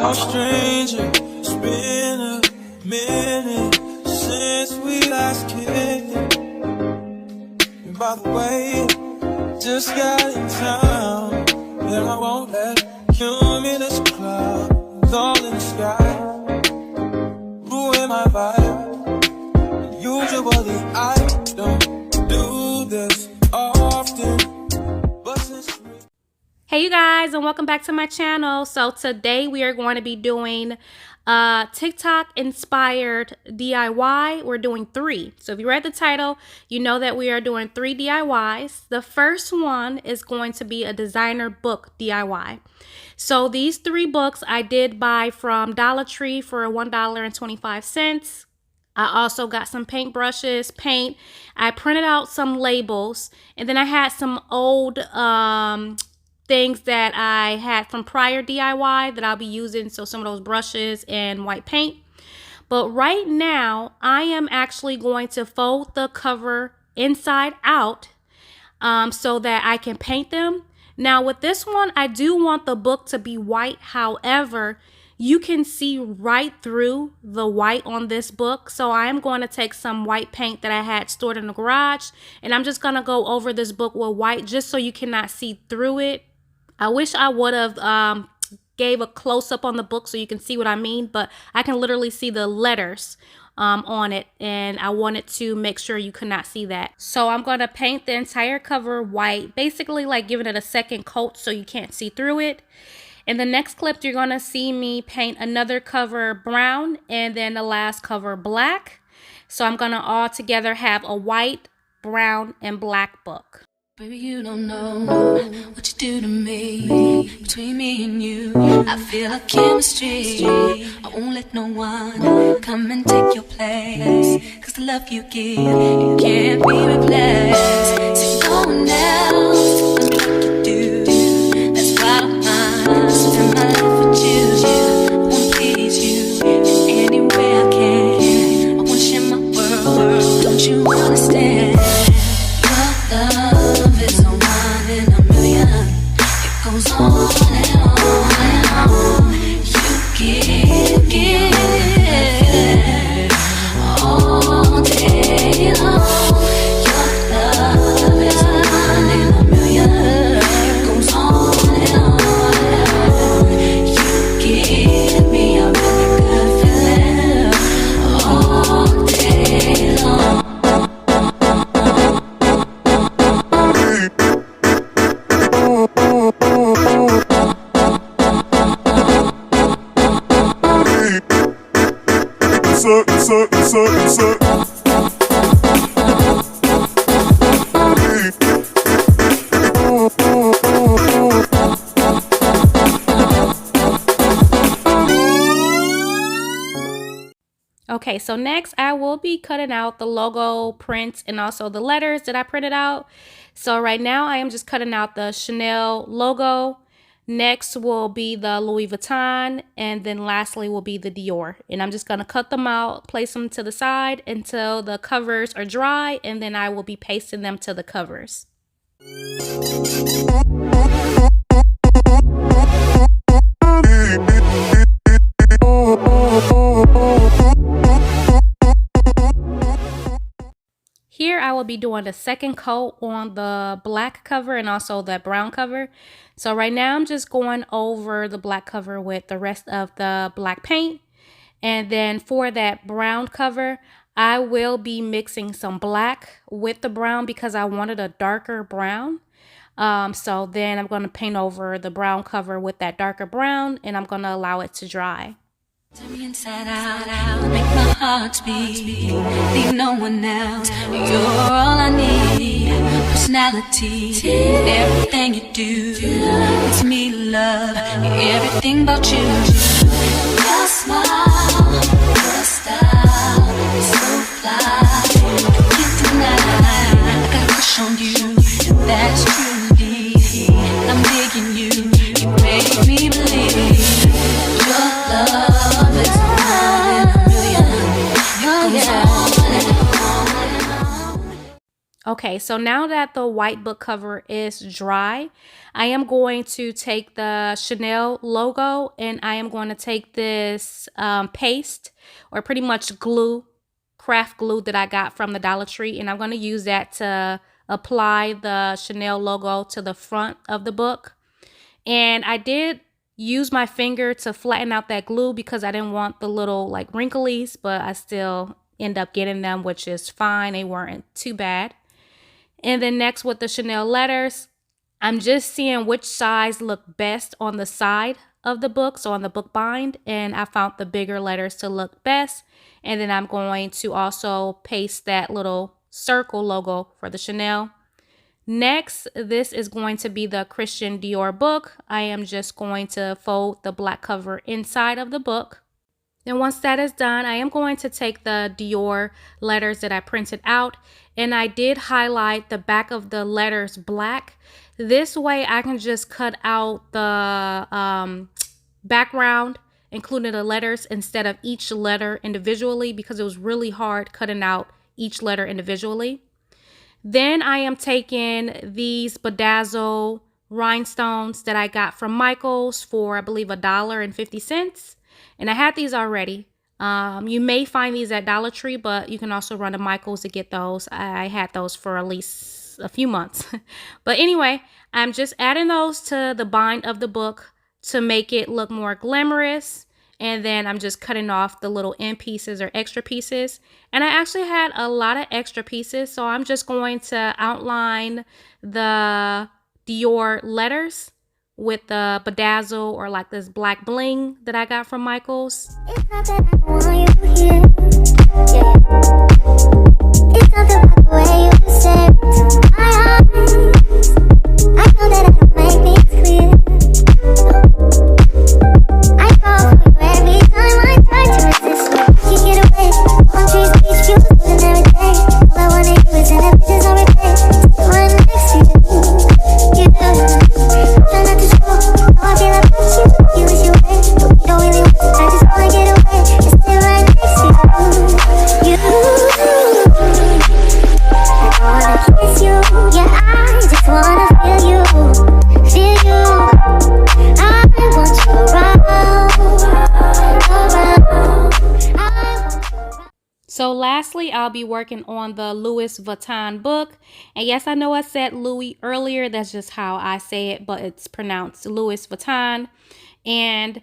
no stranger. It's been a minute since we last kicked it. And by the way, just got in town, and I won't let cumulus clouds all in the sky ruin my vibe. Usually I don't do this often, but since Hey you guys, and welcome back to my channel. So today we are going to be doing Tic Tok Inspired DIY. We're doing 3. So if you read the title, you know that we are doing 3 DIYs. The first one is going to be a designer book DIY. So these 3 books I did buy from Dollar Tree for $1.25. I also got some paintbrushes, paint. I printed out some labels, and then I had some old things that I had from prior DIY that I'll be using, so some of those brushes and white paint. But right now I am actually going to fold the cover inside out so that I can paint them. Now with this one, I do want the book to be white. However, you can see right through the white on this book. So I am going to take some white paint that I had stored in the garage, and I'm just going to go over this book with white just so you cannot see through it. I wish I would have gave a close-up on the book so you can see what I mean, but I can literally see the letters on it, and I wanted to make sure you could not see that. So I'm going to paint the entire cover white, basically like giving it a second coat so you can't see through it. In the next clip, you're going to see me paint another cover brown and then the last cover black. So I'm going to all together have a white, brown, and black book. Baby, you don't know what you do to me. Between me and you, I feel like chemistry. I won't let no one come and take your place. Cause the love you give, it can't be replaced. See, no one else loves me like you do. That's why I'm mine. Spend my life with you. I wanna please you in any way I can. I wanna share my world. Don't you understand? Your love is a one in a million. It goes on and on and on. You give all day long. Your love is a one in a million. It goes on and on and on. You give me a really good feeling all day long. Okay, so next I will be cutting out the logo prints and also the letters that I printed out. So right now I am just cutting out the Chanel logo. Next will be the Louis Vuitton, and then lastly will be the Dior. And I'm just going to cut them out, place them to the side until the covers are dry, and then I will be pasting them to the covers. Here I will be doing a second coat on the black cover and also the brown cover. So right now I'm just going over the black cover with the rest of the black paint. And then for that brown cover, I will be mixing some black with the brown because I wanted a darker brown. So then I'm going to paint over the brown cover with that darker brown, and I'm going to allow it to dry. Turn me inside out, make my heart beat. Leave no one else. You're all I need. Personality, everything you do makes me love everything about you. Your smile, your style, so fly. I can't deny. I got a crush on you, and that's true indeed. I'm digging you. You make me believe your love. Okay, so now that the white book cover is dry, I am going to take the Chanel logo and I am going to take this paste, or pretty much glue, craft glue that I got from the Dollar Tree, and I'm going to use that to apply the Chanel logo to the front of the book. And I did use my finger to flatten out that glue because I didn't want the little like wrinklies, but I still end up getting them, which is fine. They weren't too bad. And then next with the Chanel letters, I'm just seeing which size look best on the side of the book, so on the book bind, and I found the bigger letters to look best. And then I'm going to also paste that little circle logo for the Chanel. Next, this is going to be the Christian Dior book. I am just going to fold the black cover inside of the book. Then once that is done, I am going to take the Dior letters that I printed out, and I did highlight the back of the letters black. This way I can just cut out the background, including the letters, instead of each letter individually, because it was really hard cutting out each letter individually. Then I am taking these bedazzle rhinestones that I got from Michael's for, I believe, $1.50. And I had these already. You may find these at Dollar Tree, but you can also run to Michael's to get those. I had those for at least a few months. But anyway, I'm just adding those to the bind of the book to make it look more glamorous. And then I'm just cutting off the little end pieces or extra pieces. And I actually had a lot of extra pieces, so I'm just going to outline the Dior letters with the bedazzle or like this black bling that I got from Michael's. It's not that I want you here. Yeah. It's not the way you say it to my eyes. I know that I don't make things clear. I fall for you every time I try to resist. You get away. On trees, beach views, and every day. All I wanna do is send up pictures on replay. Still right next to you. You do. Try not to show. Know I feel like you wish you away. You don't really want to. I just wanna get away. And stay right next to you. I don't wanna kiss you. Yeah, I just wanna feel you. Feel you. I want you around. So lastly, I'll be working on the Louis Vuitton book. And yes, I know I said Louis earlier. That's just how I say it, but it's pronounced Louis Vuitton. And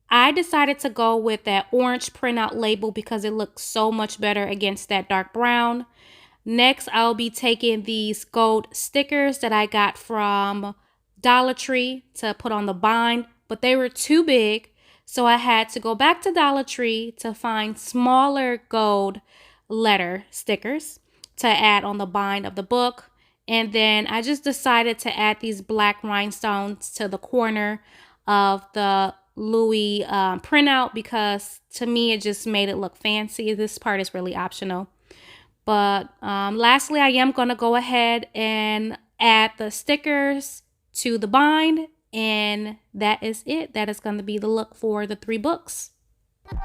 I decided to go with that orange printout label because it looks so much better against that dark brown. Next, I'll be taking these gold stickers that I got from Dollar Tree to put on the bind, but they were too big. So I had to go back to Dollar Tree to find smaller gold letter stickers to add on the bind of the book. And then I just decided to add these black rhinestones to the corner of the Louis printout because to me it just made it look fancy. This part is really optional. But lastly, I am going to go ahead and add the stickers to the bind. And that is it. That is going to be the look for the 3 books. I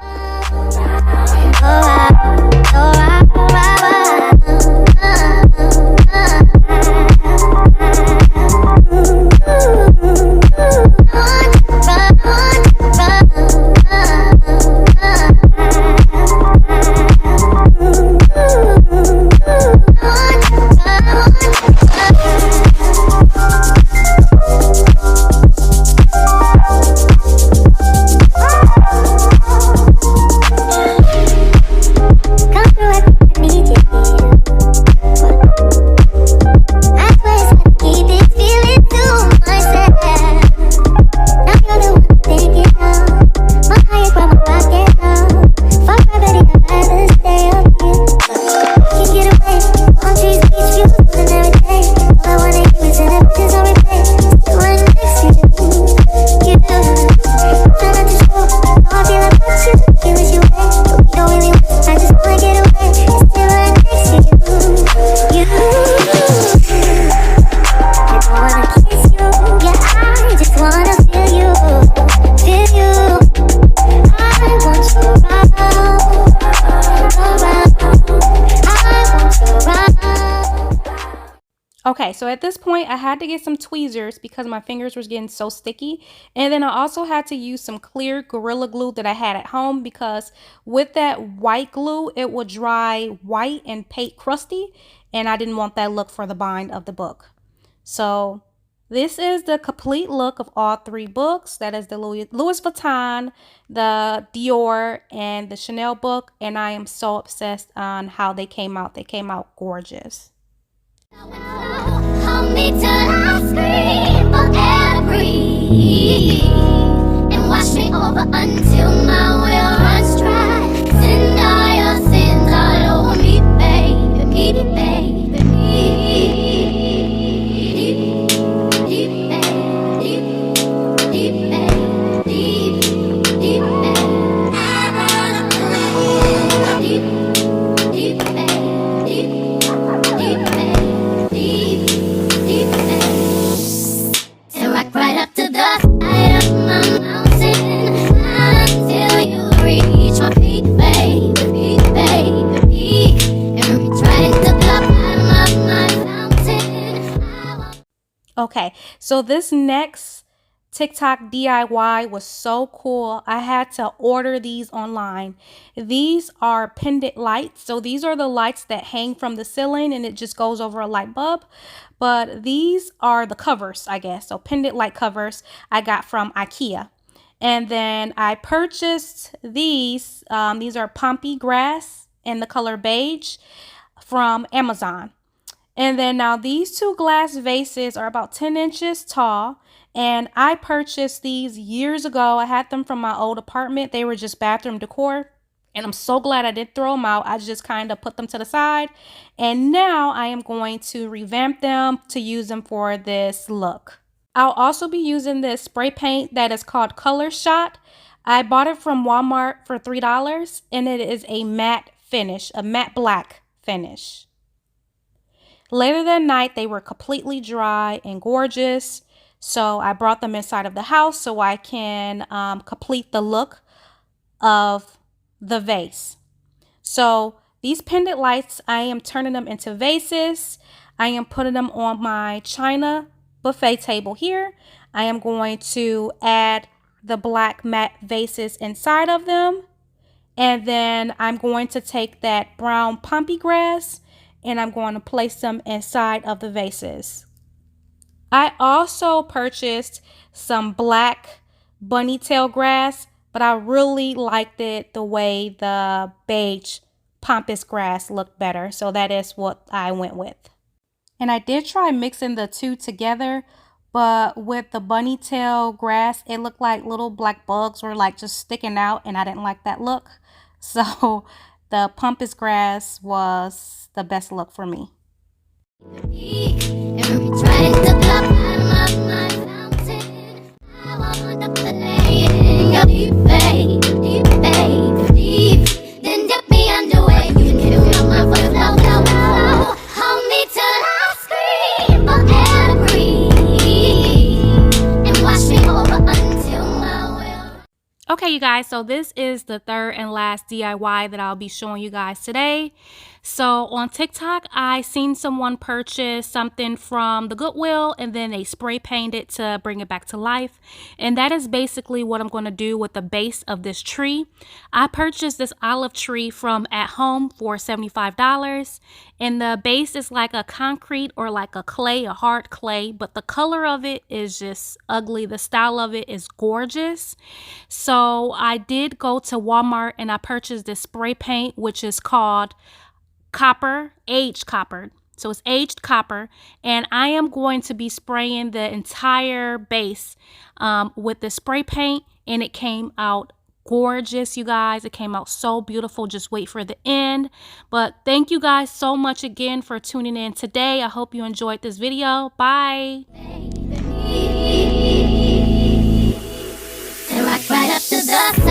swear I keep this feeling to myself. Okay, so at this point, I had to get some tweezers because my fingers were getting so sticky. And then I also had to use some clear Gorilla Glue that I had at home because with that white glue, it would dry white and paint crusty. And I didn't want that look for the bind of the book. So this is the complete look of all three books. That is the Louis Vuitton, the Dior, and the Chanel book. And I am so obsessed on how they came out. They came out gorgeous. Hold me till I scream forever, and wash me over until my will runs dry. Send all your sins all over me, baby, baby. Okay, so this next TikTok DIY was so cool. I had to order these online. These are pendant lights. So these are the lights that hang from the ceiling and it just goes over a light bulb. But these are the covers, I guess. So pendant light covers I got from IKEA. And then I purchased these. These are Pompey grass in the color beige from Amazon. And then now these two glass vases are about 10 inches tall. And I purchased these years ago. I had them from my old apartment. They were just bathroom decor. And I'm so glad I did throw them out. I just kind of put them to the side. And now I am going to revamp them to use them for this look. I'll also be using this spray paint that is called Color Shot. I bought it from Walmart for $3. And it is a matte finish, a matte black finish. Later that night, they were completely dry and gorgeous. So I brought them inside of the house so I can complete the look of the vase. So these pendant lights, I am turning them into vases. I am putting them on my china buffet table here. I am going to add the black matte vases inside of them. And then I'm going to take that brown Pompey grass and I'm going to place them inside of the vases. I also purchased some black bunny tail grass, but I really liked it the way the beige pampas grass looked better. So that is what I went with. And I did try mixing the two together, but with the bunny tail grass, it looked like little black bugs were like just sticking out and I didn't like that look. So the pampas grass was the best look for me. Okay, you guys, so this is the third and last DIY that I'll be showing you guys today. So on TikTok, I seen someone purchase something from the Goodwill and then they spray painted it to bring it back to life. And that is basically what I'm going to do with the base of this tree. I purchased this olive tree from At Home for $75. And the base is like a concrete or like a clay, a hard clay, but the color of it is just ugly. The style of it is gorgeous. So I did go to Walmart and I purchased this spray paint, which is called copper, aged copper. So it's aged copper, and I am going to be spraying the entire base with the spray paint, and it came out gorgeous, you guys. It came out so beautiful. Just wait for the end. But thank you guys so much again for tuning in today. I hope you enjoyed this video. Bye. Right up to the